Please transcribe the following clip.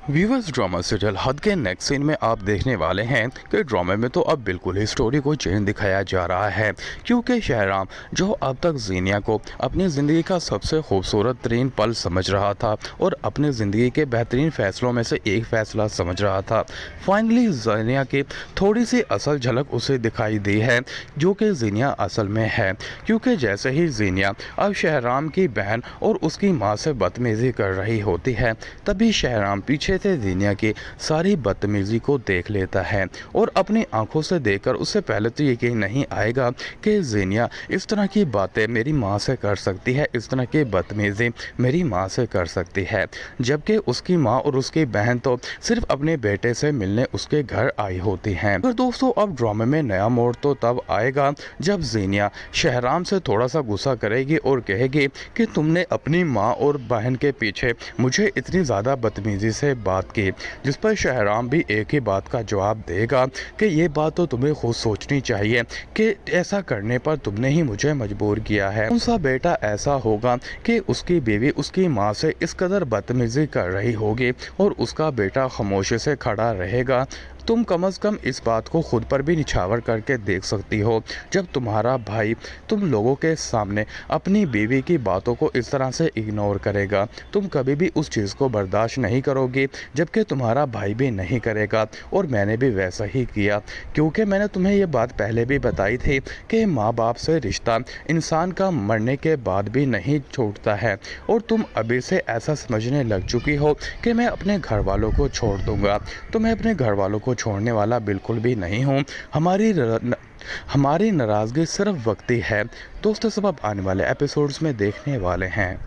Viewers, drama serial हद के next scene में आप देखने वाले हैं कि ड्रामे में तो अब बिल्कुल ही स्टोरी को चेंज दिखाया जा रहा है, क्योंकि शहराम जो अब तक जीनिया को अपनी ज़िंदगी का सबसे खूबसूरत तरीन पल समझ रहा था और अपनी ज़िंदगी के बेहतरीन फ़ैसलों में से एक फ़ैसला समझ रहा था, फाइनली जीनिया की थोड़ी सी असल झलक उसे दिखाई दी है जो कि जीनिया असल में है। क्योंकि जैसे ही जीनिया अब शहराम की बहन और उसकी माँ से बदतमीज़ी कर रही होती है, तभी शहराम पीछे से जीनिया की सारी बदतमीजी को देख लेता है और अपनी आंखों से देखकर उससे पहले तो यकीन नहीं आएगा कि जीनिया इस तरह की बातें मेरी माँ से कर सकती है, इस तरह की बदतमीजी मेरी माँ से कर सकती है, जबकि उसकी माँ और उसकी बहन तो सिर्फ अपने बेटे से मिलने उसके घर आई होती हैं। पर दोस्तों, अब ड्रामे में नया मोड़ तो तब आएगा जब जीनिया शहराम से थोड़ा सा गुस्सा करेगी और कहेगी कि तुमने अपनी माँ और बहन के पीछे मुझे इतनी ज़्यादा बदतमीजी से बात की, जिस पर शहराम भी एक ही बात का जवाब देगा कि ये बात तो तुम्हें खुद सोचनी चाहिए कि ऐसा करने पर तुमने ही मुझे मजबूर किया है। कौन सा बेटा ऐसा होगा कि उसकी बीवी उसकी माँ से इस कदर बदतमीजी कर रही होगी और उसका बेटा खामोशी से खड़ा रहेगा। तुम कम से कम इस बात को खुद पर भी निछावर करके देख सकती हो, जब तुम्हारा भाई तुम लोगों के सामने अपनी बीवी की बातों को इस तरह से इग्नोर करेगा, तुम कभी भी उस चीज़ को बर्दाश्त नहीं करोगी, जबकि तुम्हारा भाई भी नहीं करेगा। और मैंने भी वैसा ही किया, क्योंकि मैंने तुम्हें ये बात पहले भी बताई थी कि माँ बाप से रिश्ता इंसान का मरने के बाद भी नहीं छूटता है, और तुम अभी से ऐसा समझने लग चुकी हो कि मैं अपने घर वालों को छोड़ दूँगा। तो मैं अपने घर वालों को छोड़ने वाला बिल्कुल भी नहीं हूँ। हमारी नाराज़गी सिर्फ वक्ती है। दोस्तों, सब अब आने वाले एपिसोड्स में देखने वाले हैं।